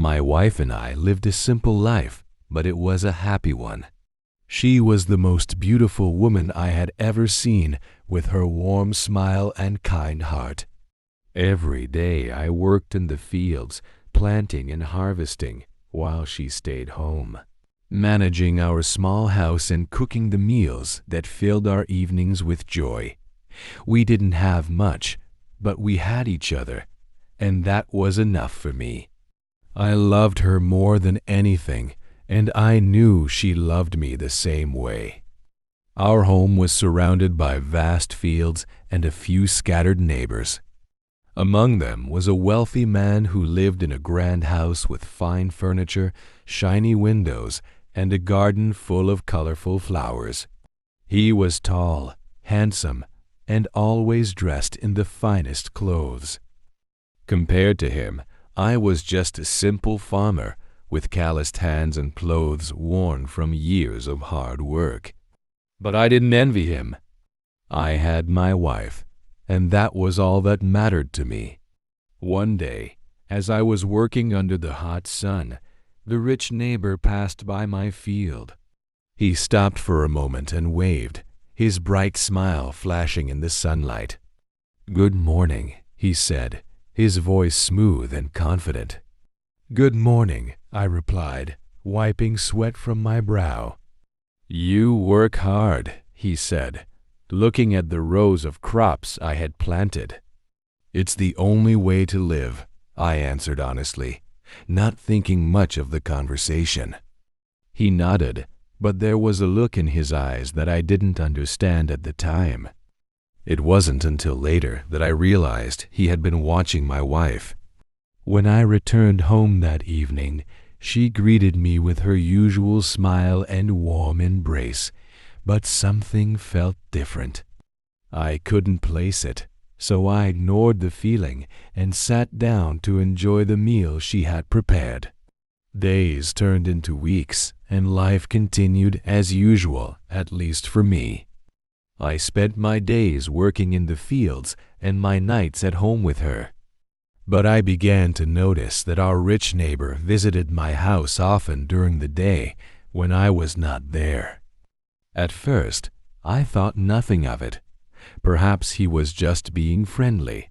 My wife and I lived a simple life, but it was a happy one. She was the most beautiful woman I had ever seen, with her warm smile and kind heart. Every day I worked in the fields, planting and harvesting, while she stayed home, managing our small house and cooking the meals that filled our evenings with joy. We didn't have much, but we had each other, and that was enough for me. I loved her more than anything, and I knew she loved me the same way. Our home was surrounded by vast fields and a few scattered neighbors. Among them was a wealthy man who lived in a grand house with fine furniture, shiny windows, and a garden full of colorful flowers. He was tall, handsome, and always dressed in the finest clothes. Compared to him, I was just a simple farmer with calloused hands and clothes worn from years of hard work. But I didn't envy him. I had my wife, and that was all that mattered to me. One day, as I was working under the hot sun, the rich neighbor passed by my field. He stopped for a moment and waved, his bright smile flashing in the sunlight. "Good morning," he said, his voice smooth and confident. "Good morning," I replied, wiping sweat from my brow. "You work hard," he said, looking at the rows of crops I had planted. "It's the only way to live," I answered honestly, not thinking much of the conversation. He nodded, but there was a look in his eyes that I didn't understand at the time. It wasn't until later that I realized he had been watching my wife. When I returned home that evening, she greeted me with her usual smile and warm embrace, but something felt different. I couldn't place it, so I ignored the feeling and sat down to enjoy the meal she had prepared. Days turned into weeks, and life continued as usual, at least for me. I spent my days working in the fields and my nights at home with her. But I began to notice that our rich neighbor visited my house often during the day when I was not there. At first, I thought nothing of it. Perhaps he was just being friendly.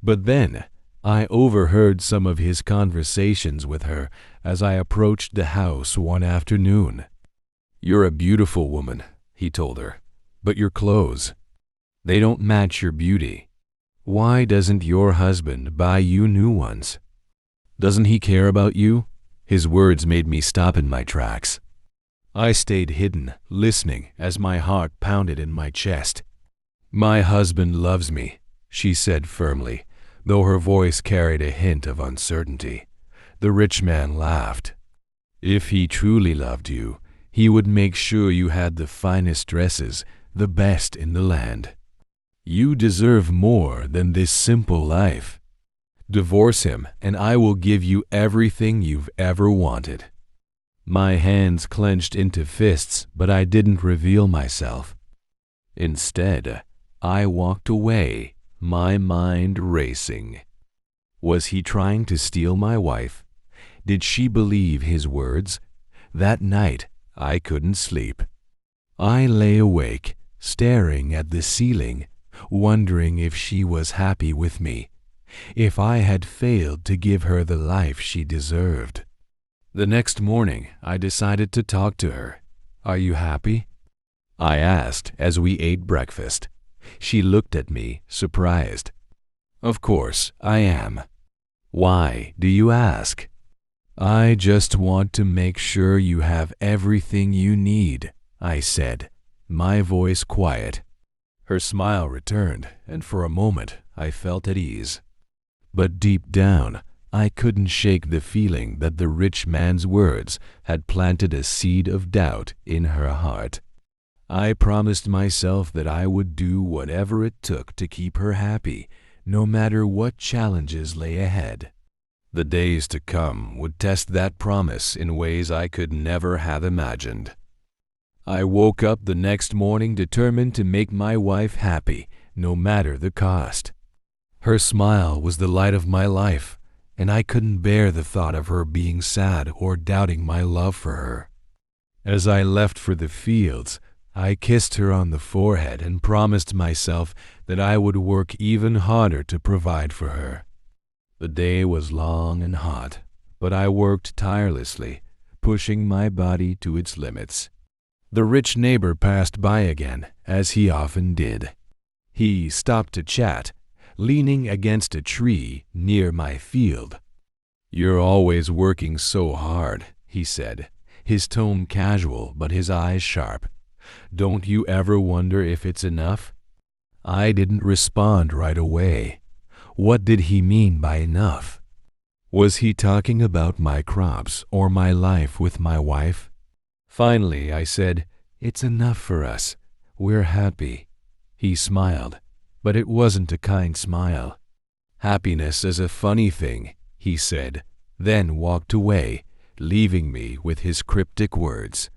But then, I overheard some of his conversations with her as I approached the house one afternoon. "You're a beautiful woman," he told her, "but your clothes, they don't match your beauty. Why doesn't your husband buy you new ones? Doesn't he care about you?" His words made me stop in my tracks. I stayed hidden, listening as my heart pounded in my chest. "My husband loves me," she said firmly, though her voice carried a hint of uncertainty. The rich man laughed. "If he truly loved you, he would make sure you had the finest dresses, the best in the land. You deserve more than this simple life. Divorce him, and I will give you everything you've ever wanted." My hands clenched into fists, but I didn't reveal myself. Instead, I walked away, my mind racing. Was he trying to steal my wife? Did she believe his words? That night, I couldn't sleep. I lay awake, staring at the ceiling, wondering if she was happy with me, if I had failed to give her the life she deserved. The next morning, I decided to talk to her. "Are you happy?" I asked as we ate breakfast. She looked at me, surprised. "Of course, I am." "Why, do you ask?" "I just want to make sure you have everything you need," I said, my voice quiet. Her smile returned, and for a moment I felt at ease. But deep down, I couldn't shake the feeling that the rich man's words had planted a seed of doubt in her heart. I promised myself that I would do whatever it took to keep her happy, no matter what challenges lay ahead. The days to come would test that promise in ways I could never have imagined. I woke up the next morning determined to make my wife happy, no matter the cost. Her smile was the light of my life, and I couldn't bear the thought of her being sad or doubting my love for her. As I left for the fields, I kissed her on the forehead and promised myself that I would work even harder to provide for her. The day was long and hot, but I worked tirelessly, pushing my body to its limits. The rich neighbor passed by again, as he often did. He stopped to chat, leaning against a tree near my field. "You're always working so hard," he said, his tone casual but his eyes sharp. "Don't you ever wonder if it's enough?" I didn't respond right away. What did he mean by enough? Was he talking about my crops or my life with my wife? Finally, I said, "It's enough for us. We're happy." He smiled, but it wasn't a kind smile. "Happiness is a funny thing," he said, then walked away, leaving me with his cryptic words.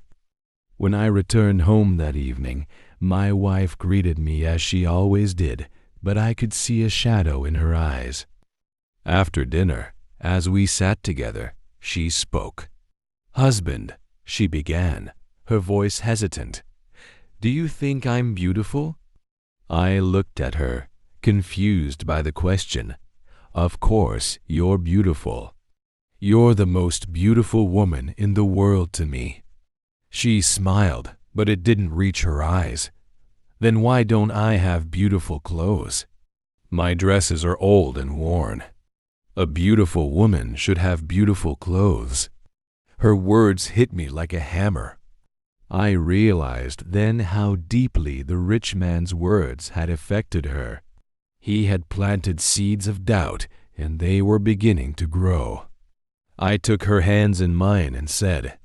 When I returned home that evening, my wife greeted me as she always did, but I could see a shadow in her eyes. After dinner, as we sat together, she spoke. "Husband," she began, her voice hesitant, "do you think I'm beautiful?" I looked at her, confused by the question. "Of course you're beautiful. You're the most beautiful woman in the world to me." She smiled, but it didn't reach her eyes. "Then why don't I have beautiful clothes? My dresses are old and worn. A beautiful woman should have beautiful clothes." Her words hit me like a hammer. I realized then how deeply the rich man's words had affected her. He had planted seeds of doubt, and they were beginning to grow. I took her hands in mine and said,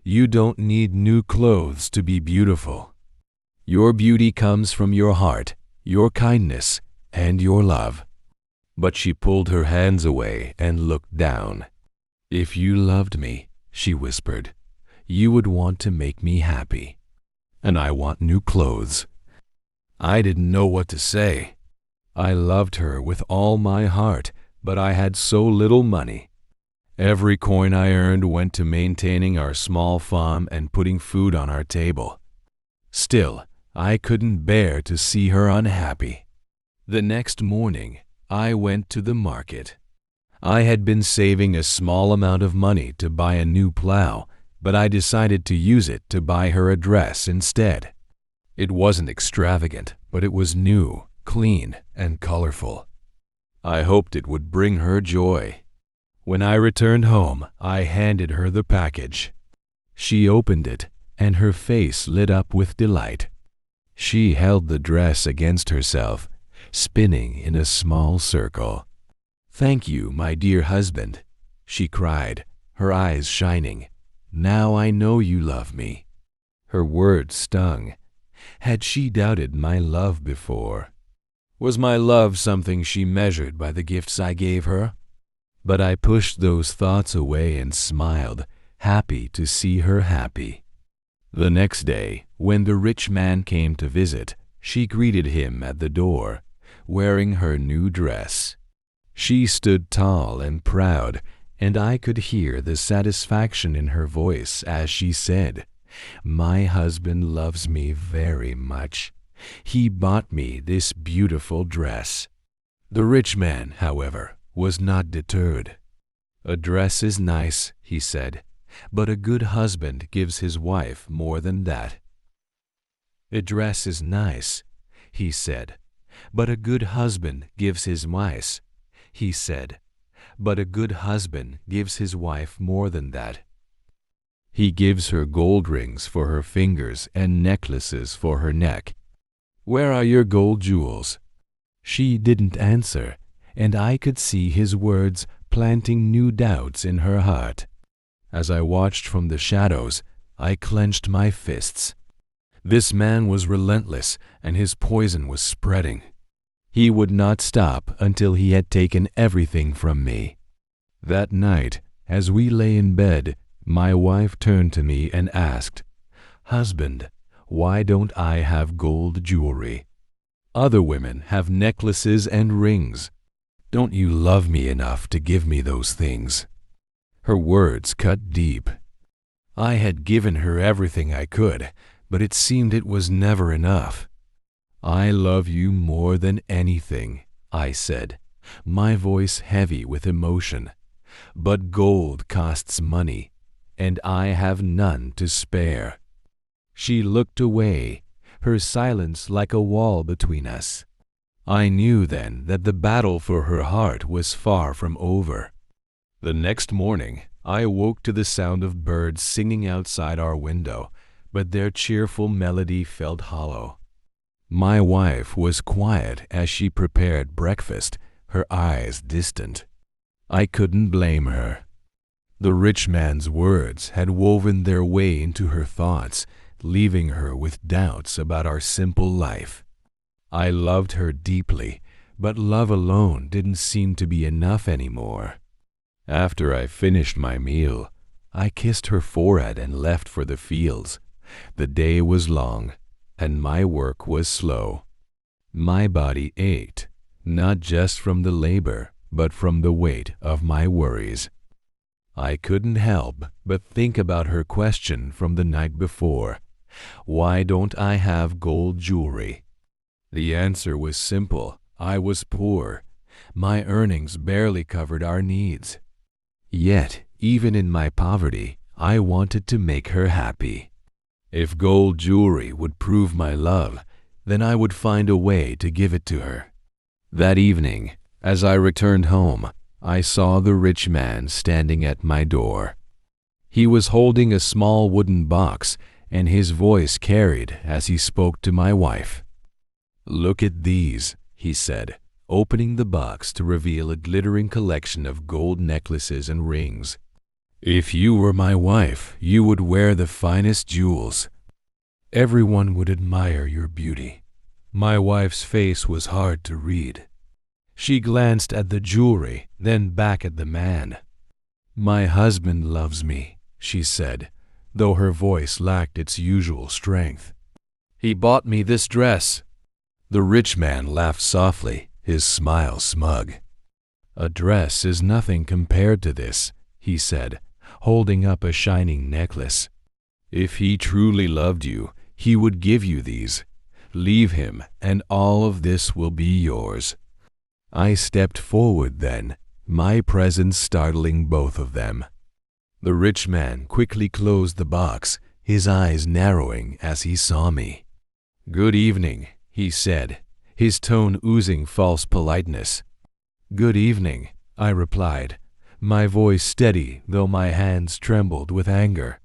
"You don't need new clothes to be beautiful. Your beauty comes from your heart, your kindness, and your love." But she pulled her hands away and looked down. "If you loved me," she whispered, "you would want to make me happy. And I want new clothes." I didn't know what to say. I loved her with all my heart, but I had so little money. Every coin I earned went to maintaining our small farm and putting food on our table. Still, I couldn't bear to see her unhappy. The next morning, I went to the market. I had been saving a small amount of money to buy a new plow, but I decided to use it to buy her a dress instead. It wasn't extravagant, but it was new, clean, and colorful. I hoped it would bring her joy. When I returned home, I handed her the package. She opened it, and her face lit up with delight. She held the dress against herself, spinning in a small circle. "Thank you, my dear husband," she cried, her eyes shining. "Now I know you love me." Her words stung. Had she doubted my love before? Was my love something she measured by the gifts I gave her? But I pushed those thoughts away and smiled, happy to see her happy. The next day, when the rich man came to visit, she greeted him at the door, wearing her new dress. She stood tall and proud, and I could hear the satisfaction in her voice as she said, "My husband loves me very much. He bought me this beautiful dress." The rich man, however, was not deterred. "A dress is nice," he said, "but a good husband gives his wife more than that." "A dress is nice," he said, "but a good husband gives his wife," he said, "but a good husband gives his wife more than that. He gives her gold rings for her fingers and necklaces for her neck. Where are your gold jewels?" She didn't answer, and I could see his words planting new doubts in her heart. As I watched from the shadows, I clenched my fists. This man was relentless, and his poison was spreading. He would not stop until he had taken everything from me. That night, as we lay in bed, my wife turned to me and asked, "Husband, why don't I have gold jewelry? Other women have necklaces and rings." Don't you love me enough to give me those things?" Her words cut deep. I had given her everything I could, but it seemed it was never enough. "I love you more than anything," I said, my voice heavy with emotion. "But gold costs money, and I have none to spare." She looked away, her silence like a wall between us. I knew then that the battle for her heart was far from over. The next morning, I awoke to the sound of birds singing outside our window, but their cheerful melody felt hollow. My wife was quiet as she prepared breakfast, her eyes distant. I couldn't blame her. The rich man's words had woven their way into her thoughts, leaving her with doubts about our simple life. I loved her deeply, but love alone didn't seem to be enough anymore. After I finished my meal, I kissed her forehead and left for the fields. The day was long, and my work was slow. My body ached, not just from the labor, but from the weight of my worries. I couldn't help but think about her question from the night before. Why don't I have gold jewelry? The answer was simple. I was poor. My earnings barely covered our needs. Yet, even in my poverty, I wanted to make her happy. If gold jewelry would prove my love, then I would find a way to give it to her. That evening, as I returned home, I saw the rich man standing at my door. He was holding a small wooden box, and his voice carried as he spoke to my wife. "Look at these," he said, opening the box to reveal a glittering collection of gold necklaces and rings. "If you were my wife, you would wear the finest jewels. Everyone would admire your beauty." My wife's face was hard to read. She glanced at the jewelry, then back at the man. "My husband loves me," she said, though her voice lacked its usual strength. "He bought me this dress." The rich man laughed softly, his smile smug. "A dress is nothing compared to this," he said, holding up a shining necklace. "If he truly loved you, he would give you these. Leave him, and all of this will be yours." I stepped forward then, my presence startling both of them. The rich man quickly closed the box, his eyes narrowing as he saw me. "Good evening," he said, his tone oozing false politeness. "Good evening," I replied, my voice steady though my hands trembled with anger.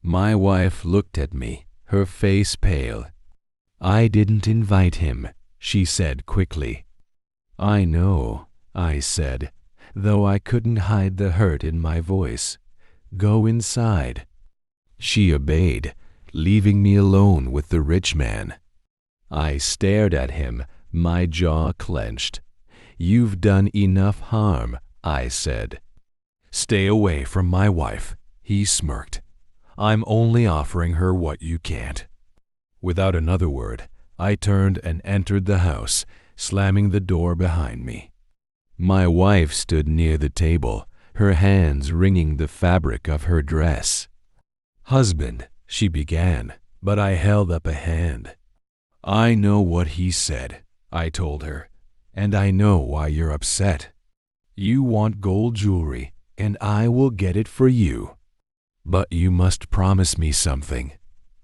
My wife looked at me, her face pale. "I didn't invite him," she said quickly. "I know," I said, though I couldn't hide the hurt in my voice. "Go inside." She obeyed, leaving me alone with the rich man. I stared at him, my jaw clenched. "You've done enough harm," I said. "Stay away from my wife," he smirked. "I'm only offering her what you can't." Without another word, I turned and entered the house, slamming the door behind me. My wife stood near the table, her hands wringing the fabric of her dress. "Husband," she began, but I held up a hand. "I know what he said," I told her, "and I know why you're upset. You want gold jewelry, and I will get it for you. But you must promise me something."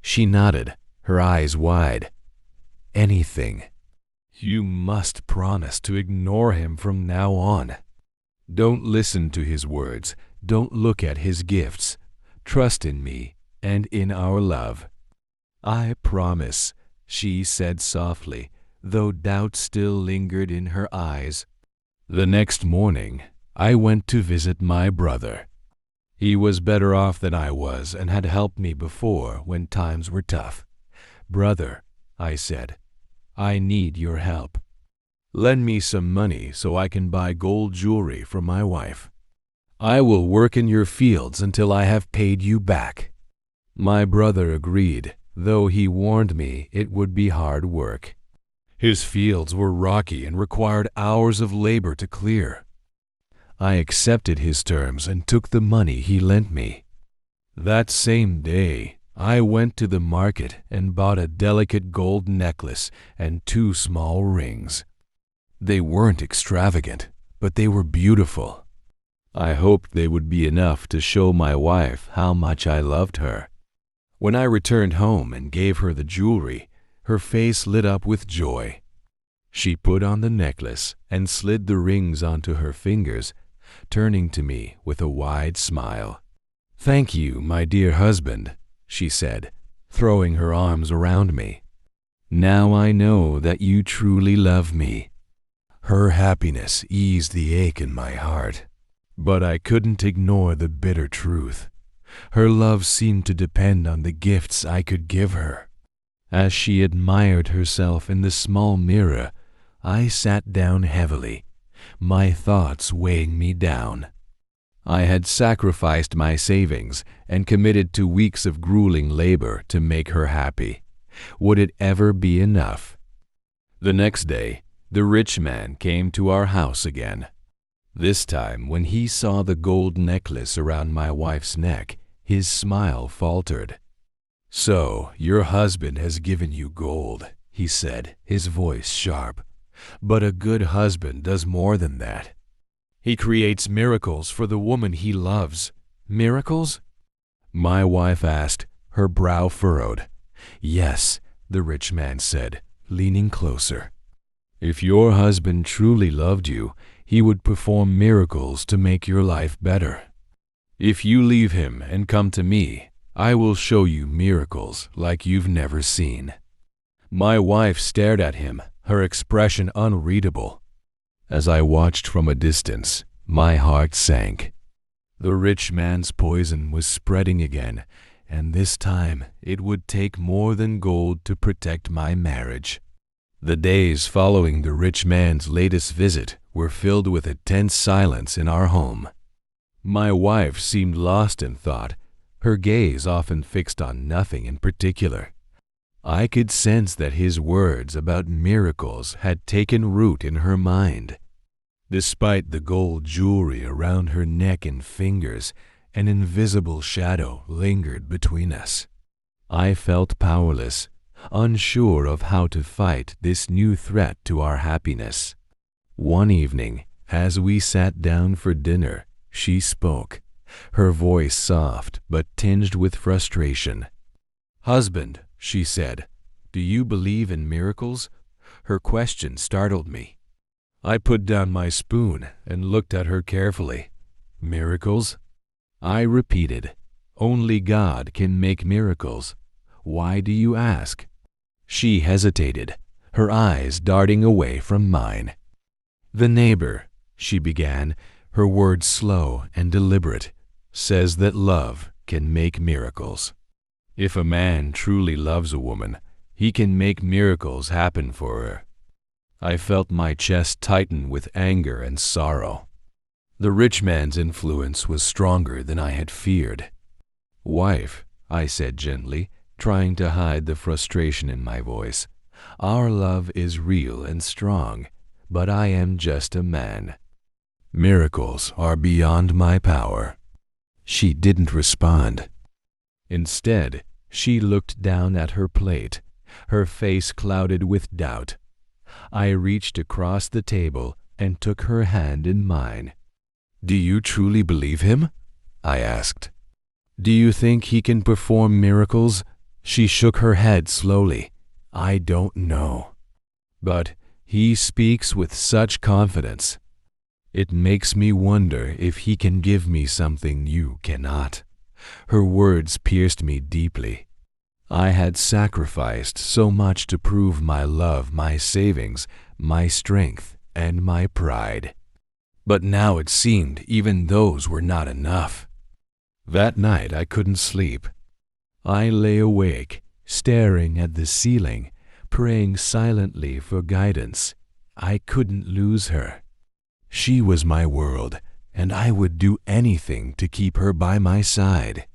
She nodded, her eyes wide. "Anything. You must promise to ignore him from now on. Don't listen to his words. Don't look at his gifts. Trust in me and in our love." "I promise," she said softly, though doubt still lingered in her eyes. The next morning, I went to visit my brother. He was better off than I was and had helped me before when times were tough. "Brother," I said, "I need your help. Lend me some money so I can buy gold jewelry for my wife. I will work in your fields until I have paid you back." My brother agreed, though he warned me it would be hard work. His fields were rocky and required hours of labor to clear. I accepted his terms and took the money he lent me. That same day, I went to the market and bought a delicate gold necklace and 2 small rings. They weren't extravagant, but they were beautiful. I hoped they would be enough to show my wife how much I loved her. When I returned home and gave her the jewelry, her face lit up with joy. She put on the necklace and slid the rings onto her fingers, turning to me with a wide smile. "Thank you, my dear husband," she said, throwing her arms around me. "Now I know that you truly love me." Her happiness eased the ache in my heart, but I couldn't ignore the bitter truth. Her love seemed to depend on the gifts I could give her. As she admired herself in the small mirror, I sat down heavily, my thoughts weighing me down. I had sacrificed my savings and committed to weeks of grueling labor to make her happy. Would it ever be enough? The next day, the rich man came to our house again. This time, when he saw the gold necklace around my wife's neck, his smile faltered. "So, your husband has given you gold," he said, his voice sharp. "But a good husband does more than that. He creates miracles for the woman he loves." "Miracles?" my wife asked, her brow furrowed. "Yes," the rich man said, leaning closer. "If your husband truly loved you, he would perform miracles to make your life better. If you leave him and come to me, I will show you miracles like you've never seen." My wife stared at him, her expression unreadable. As I watched from a distance, my heart sank. The rich man's poison was spreading again, and this time it would take more than gold to protect my marriage. The days following the rich man's latest visit were filled with a tense silence in our home. My wife seemed lost in thought, her gaze often fixed on nothing in particular. I could sense that his words about miracles had taken root in her mind. Despite the gold jewelry around her neck and fingers, an invisible shadow lingered between us. I felt powerless, unsure of how to fight this new threat to our happiness. One evening, as we sat down for dinner, she spoke, her voice soft but tinged with frustration. "Husband," she said, "do you believe in miracles?" Her question startled me. I put down my spoon and looked at her carefully. "Miracles?" I repeated, "Only God can make miracles. Why do you ask?" She hesitated, her eyes darting away from mine. "The neighbor," she began, her words slow and deliberate, "says that love can make miracles. If a man truly loves a woman, he can make miracles happen for her." I felt my chest tighten with anger and sorrow. The rich man's influence was stronger than I had feared. "Wife," I said gently, trying to hide the frustration in my voice, "our love is real and strong, but I am just a man. Miracles are beyond my power." She didn't respond. Instead, she looked down at her plate, her face clouded with doubt. I reached across the table and took her hand in mine. "Do you truly believe him?" I asked. "Do you think he can perform miracles?" She shook her head slowly. "I don't know. But he speaks with such confidence. It makes me wonder if he can give me something you cannot." Her words pierced me deeply. I had sacrificed so much to prove my love, my savings, my strength, and my pride. But now it seemed even those were not enough. That night I couldn't sleep. I lay awake, staring at the ceiling, praying silently for guidance. I couldn't lose her. She was my world, and I would do anything to keep her by my side.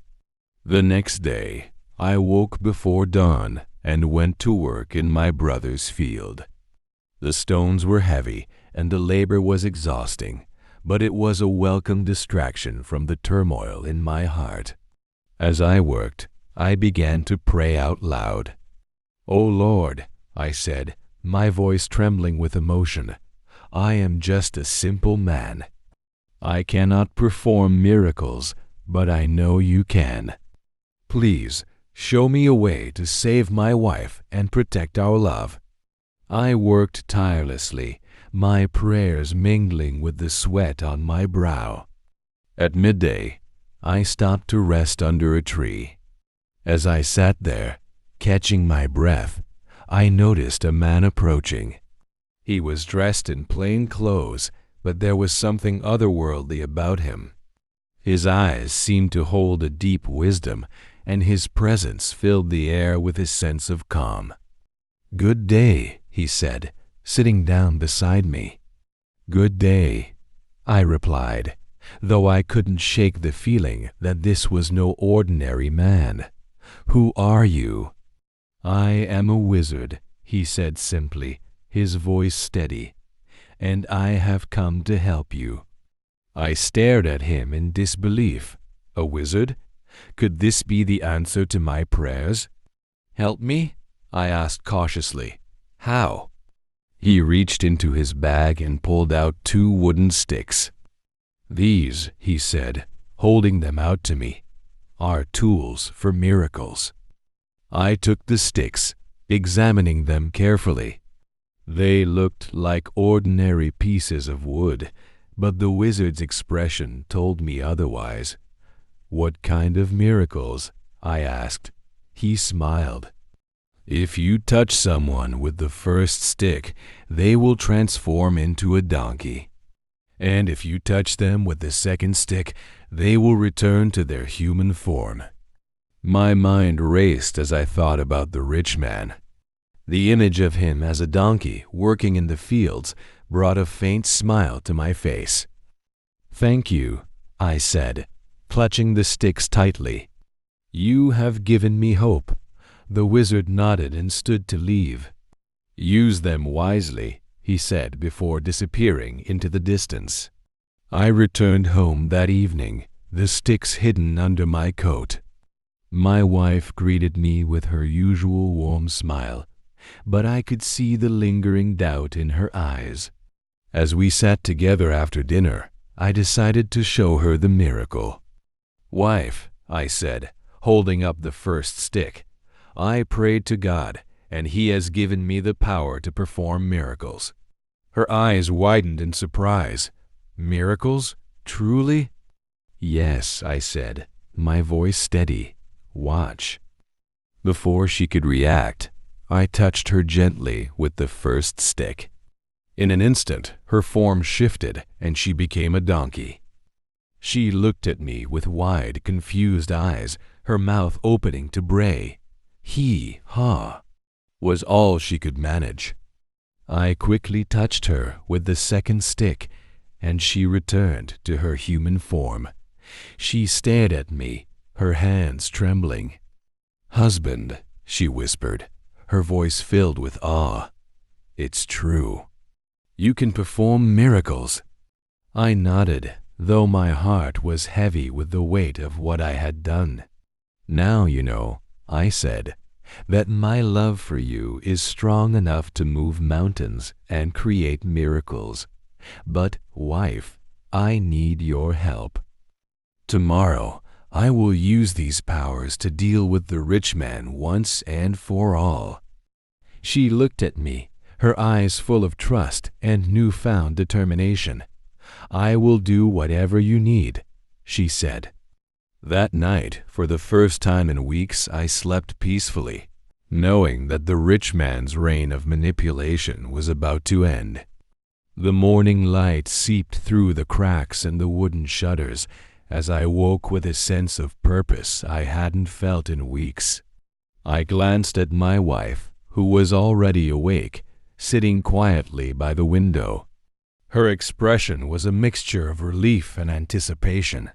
The next day, I woke before dawn and went to work in my brother's field. The stones were heavy and the labor was exhausting, but it was a welcome distraction from the turmoil in my heart. As I worked, I began to pray out loud. "O Lord," I said, my voice trembling with emotion, "I am just a simple man. I cannot perform miracles, but I know you can. Please, show me a way to save my wife and protect our love." I worked tirelessly, my prayers mingling with the sweat on my brow. At midday, I stopped to rest under a tree. As I sat there, catching my breath, I noticed a man approaching. He was dressed in plain clothes, but there was something otherworldly about him. His eyes seemed to hold a deep wisdom, and his presence filled the air with a sense of calm. "Good day," he said, sitting down beside me. "Good day," I replied, though I couldn't shake the feeling that this was no ordinary man. "Who are you?" "I am a wizard," he said simply, his voice steady, "and I have come to help you." I stared at him in disbelief. A wizard? Could this be the answer to my prayers? "Help me?" I asked cautiously. "How?" He reached into his bag and pulled out 2 wooden sticks. "These," he said, holding them out to me, "are tools for miracles." I took the sticks, examining them carefully. They looked like ordinary pieces of wood, but the wizard's expression told me otherwise. "What kind of miracles?" I asked. He smiled. "If you touch someone with the first stick, they will transform into a donkey. And if you touch them with the second stick, they will return to their human form." My mind raced as I thought about the rich man. The image of him as a donkey working in the fields brought a faint smile to my face. "Thank you," I said, clutching the sticks tightly. "You have given me hope." The wizard nodded and stood to leave. "Use them wisely," he said before disappearing into the distance. I returned home that evening, the sticks hidden under my coat. My wife greeted me with her usual warm smile, but I could see the lingering doubt in her eyes. As we sat together after dinner, I decided to show her the miracle. "Wife," I said, holding up the first stick, "I prayed to God, and He has given me the power to perform miracles." Her eyes widened in surprise. "Miracles? Truly?" "Yes," I said, my voice steady. "Watch." Before she could react, I touched her gently with the first stick. In an instant, her form shifted and she became a donkey. She looked at me with wide, confused eyes, her mouth opening to bray. "He-ha," was all she could manage. I quickly touched her with the second stick, and she returned to her human form. She stared at me, her hands trembling. "Husband," she whispered, her voice filled with awe, "it's true. You can perform miracles." I nodded, though my heart was heavy with the weight of what I had done. "Now you know," I said, "that my love for you is strong enough to move mountains and create miracles. But, wife, I need your help. Tomorrow, I will use these powers to deal with the rich man once and for all." She looked at me, her eyes full of trust and newfound determination. "I will do whatever you need," she said. That night, for the first time in weeks, I slept peacefully, knowing that the rich man's reign of manipulation was about to end. The morning light seeped through the cracks in the wooden shutters as I woke with a sense of purpose I hadn't felt in weeks. I glanced at my wife, who was already awake, sitting quietly by the window. Her expression was a mixture of relief and anticipation.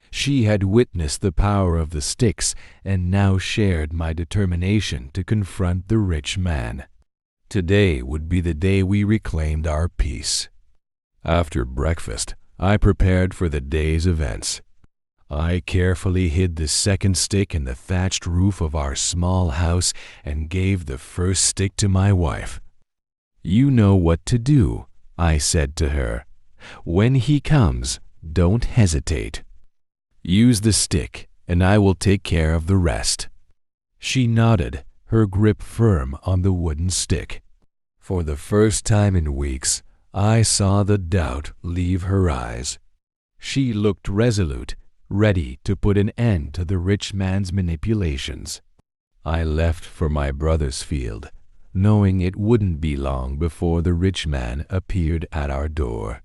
She had witnessed the power of the sticks and now shared my determination to confront the rich man. Today would be the day we reclaimed our peace. After breakfast, I prepared for the day's events. I carefully hid the second stick in the thatched roof of our small house and gave the first stick to my wife. "You know what to do," I said to her. "When he comes, don't hesitate. Use the stick, and I will take care of the rest." She nodded, her grip firm on the wooden stick. For the first time in weeks, I saw the doubt leave her eyes. She looked resolute, ready to put an end to the rich man's manipulations. I left for my brother's field, knowing it wouldn't be long before the rich man appeared at our door.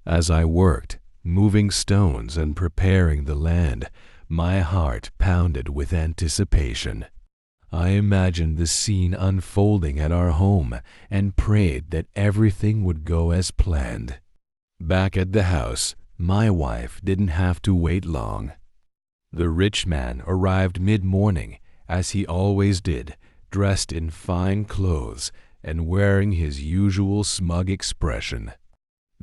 As I worked, moving stones and preparing the land, my heart pounded with anticipation. I imagined the scene unfolding at our home and prayed that everything would go as planned. Back at the house, my wife didn't have to wait long. The rich man arrived mid-morning, as he always did, dressed in fine clothes and wearing his usual smug expression.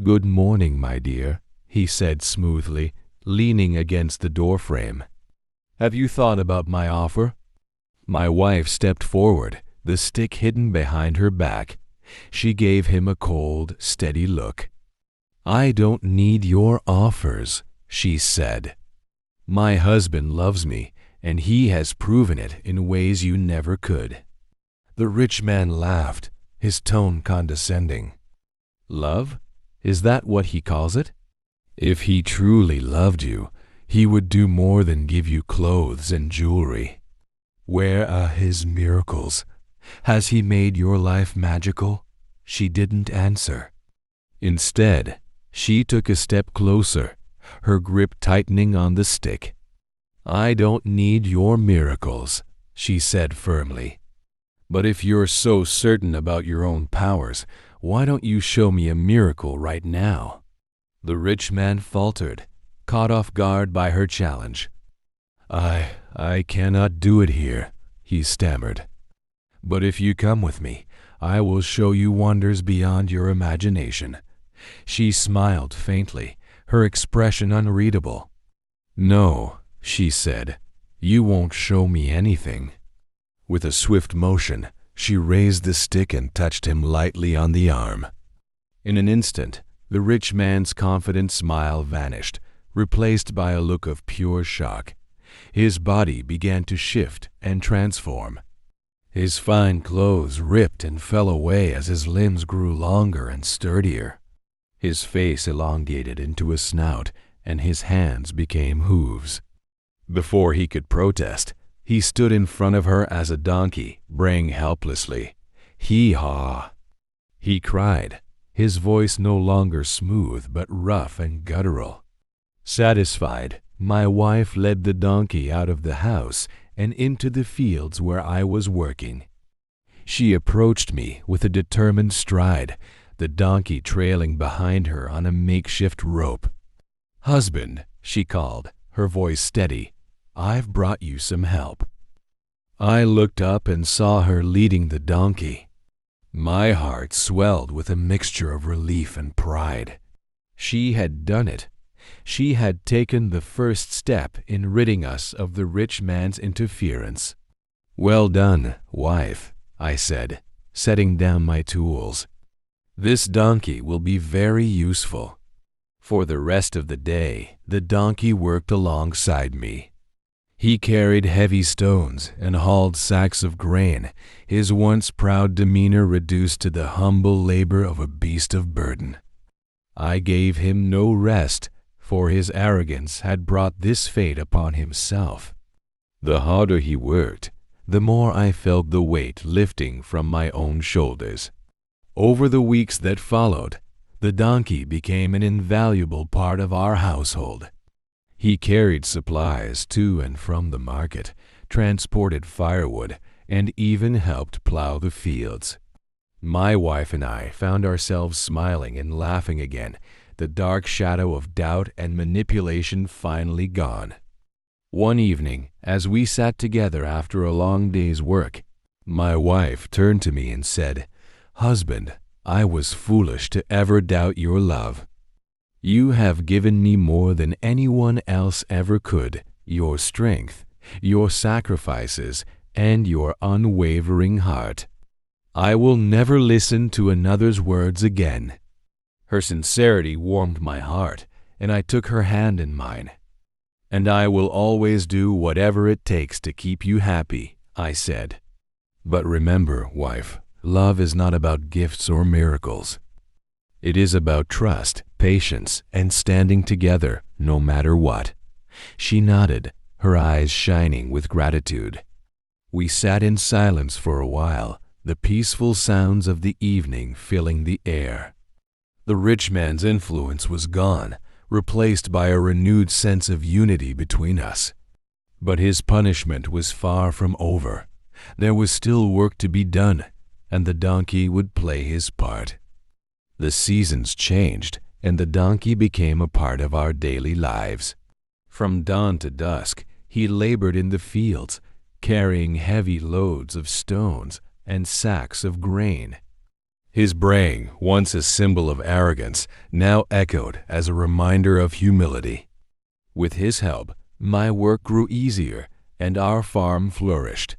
"Good morning, my dear," he said smoothly, leaning against the doorframe. "Have you thought about my offer?" My wife stepped forward, the stick hidden behind her back. She gave him a cold, steady look. "I don't need your offers," she said. "My husband loves me, and he has proven it in ways you never could." The rich man laughed, his tone condescending. "Love? Is that what he calls it? If he truly loved you, he would do more than give you clothes and jewelry. Where are his miracles? Has he made your life magical?" She didn't answer. Instead, she took a step closer, her grip tightening on the stick. "I don't need your miracles," she said firmly. "But if you're so certain about your own powers, why don't you show me a miracle right now?" The rich man faltered, caught off guard by her challenge. I cannot do it here," he stammered. "But if you come with me, I will show you wonders beyond your imagination." She smiled faintly, her expression unreadable. "No," she said, "you won't show me anything." With a swift motion, she raised the stick and touched him lightly on the arm. In an instant, the rich man's confident smile vanished, replaced by a look of pure shock. His body began to shift and transform. His fine clothes ripped and fell away as his limbs grew longer and sturdier. His face elongated into a snout, and his hands became hooves. Before he could protest, he stood in front of her as a donkey, braying helplessly. "Hee-haw!" he cried, his voice no longer smooth but rough and guttural. Satisfied, my wife led the donkey out of the house and into the fields where I was working. She approached me with a determined stride, the donkey trailing behind her on a makeshift rope. "Husband," she called, her voice steady, "I've brought you some help." I looked up and saw her leading the donkey. My heart swelled with a mixture of relief and pride. She had done it. She had taken the first step in ridding us of the rich man's interference. "Well done, wife," I said, setting down my tools. "This donkey will be very useful." For the rest of the day, the donkey worked alongside me. He carried heavy stones and hauled sacks of grain, his once proud demeanor reduced to the humble labor of a beast of burden. I gave him no rest, for his arrogance had brought this fate upon himself. The harder he worked, the more I felt the weight lifting from my own shoulders. Over the weeks that followed, the donkey became an invaluable part of our household. He carried supplies to and from the market, transported firewood, and even helped plow the fields. My wife and I found ourselves smiling and laughing again, the dark shadow of doubt and manipulation finally gone. One evening, as we sat together after a long day's work, my wife turned to me and said, "Husband, I was foolish to ever doubt your love. You have given me more than anyone else ever could, your strength, your sacrifices, and your unwavering heart. I will never listen to another's words again." Her sincerity warmed my heart, and I took her hand in mine. "And I will always do whatever it takes to keep you happy," I said. "But remember, wife, love is not about gifts or miracles. It is about trust, patience, and standing together no matter what." She nodded, her eyes shining with gratitude. We sat in silence for a while, the peaceful sounds of the evening filling the air. The rich man's influence was gone, replaced by a renewed sense of unity between us. But his punishment was far from over. There was still work to be done, and the donkey would play his part. The seasons changed, and the donkey became a part of our daily lives. From dawn to dusk, he labored in the fields, carrying heavy loads of stones and sacks of grain. His braying, once a symbol of arrogance, now echoed as a reminder of humility. With his help, my work grew easier, and our farm flourished.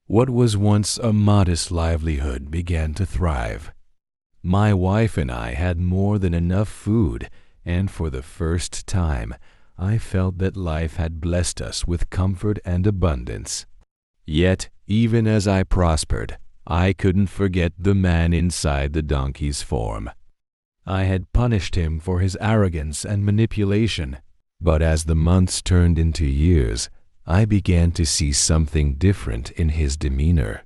What was once a modest livelihood began to thrive. My wife and I had more than enough food, and for the first time, I felt that life had blessed us with comfort and abundance. Yet, even as I prospered, I couldn't forget the man inside the donkey's form. I had punished him for his arrogance and manipulation, but as the months turned into years, I began to see something different in his demeanor.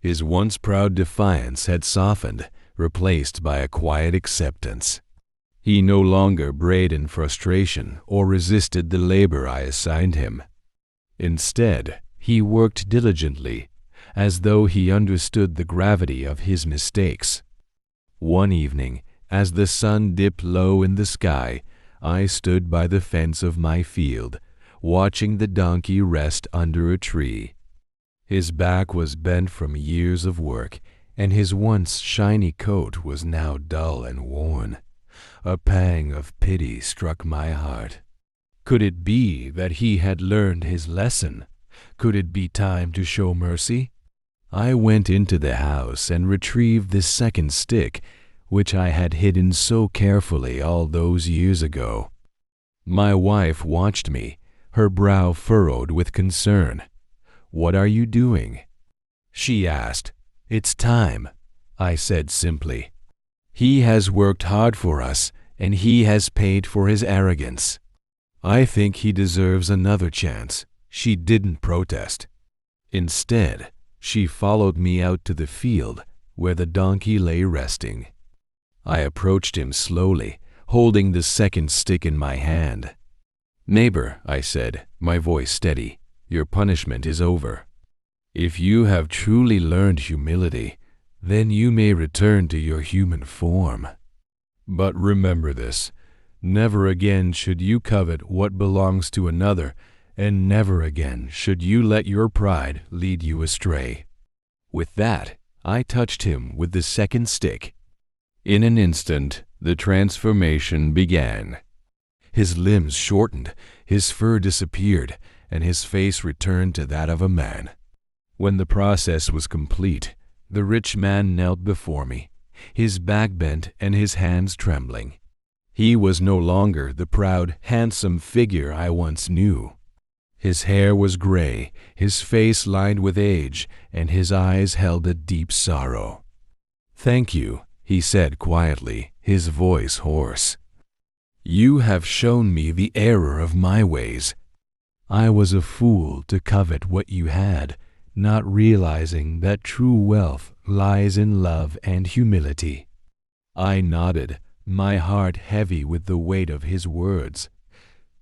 His once proud defiance had softened, replaced by a quiet acceptance. He no longer brayed in frustration or resisted the labor I assigned him. Instead, he worked diligently, as though he understood the gravity of his mistakes. One evening, as the sun dipped low in the sky, I stood by the fence of my field, watching the donkey rest under a tree. His back was bent from years of work, and his once shiny coat was now dull and worn. A pang of pity struck my heart. Could it be that he had learned his lesson? Could it be time to show mercy? I went into the house and retrieved the second stick, which I had hidden so carefully all those years ago. My wife watched me, her brow furrowed with concern. "What are you doing?" she asked. "It's time," I said simply. "He has worked hard for us, and he has paid for his arrogance. I think he deserves another chance." She didn't protest. Instead, she followed me out to the field where the donkey lay resting. I approached him slowly, holding the second stick in my hand. "Neighbor," I said, my voice steady, "your punishment is over. If you have truly learned humility, then you may return to your human form. But remember this, never again should you covet what belongs to another, and never again should you let your pride lead you astray." With that, I touched him with the second stick. In an instant, the transformation began. His limbs shortened, his fur disappeared, and his face returned to that of a man. When the process was complete, the rich man knelt before me, his back bent and his hands trembling. He was no longer the proud, handsome figure I once knew. His hair was gray, his face lined with age, and his eyes held a deep sorrow. "Thank you," he said quietly, his voice hoarse. "You have shown me the error of my ways. I was a fool to covet what you had, not realizing that true wealth lies in love and humility." I nodded, my heart heavy with the weight of his words.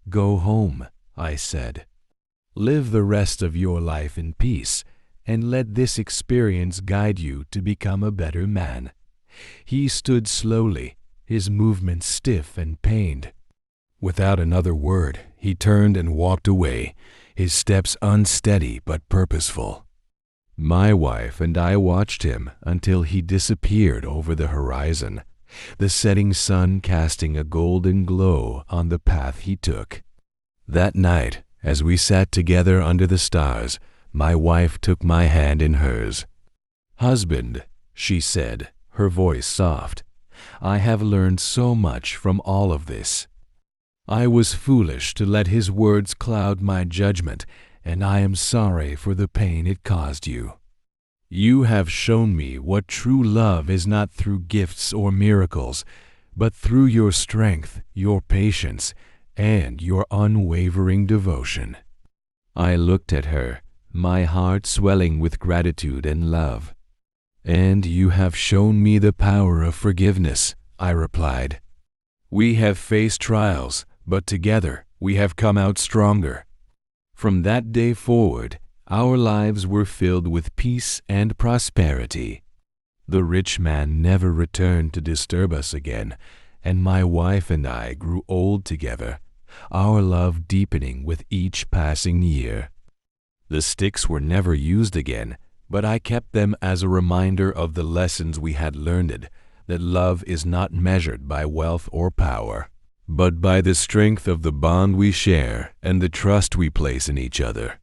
"Go home," I said. "Live the rest of your life in peace, and let this experience guide you to become a better man." He stood slowly, his movements stiff and pained. Without another word, he turned and walked away, his steps unsteady but purposeful. My wife and I watched him until he disappeared over the horizon, the setting sun casting a golden glow on the path he took. That night, as we sat together under the stars, my wife took my hand in hers. "Husband," she said, her voice soft, "I have learned so much from all of this. I was foolish to let his words cloud my judgment, and I am sorry for the pain it caused you. You have shown me what true love is not through gifts or miracles, but through your strength, your patience, and your unwavering devotion." I looked at her, my heart swelling with gratitude and love. "And you have shown me the power of forgiveness," I replied. "We have faced trials, but together we have come out stronger." From that day forward, our lives were filled with peace and prosperity. The rich man never returned to disturb us again, and my wife and I grew old together, our love deepening with each passing year. The sticks were never used again, but I kept them as a reminder of the lessons we had learned, that love is not measured by wealth or power, but by the strength of the bond we share and the trust we place in each other.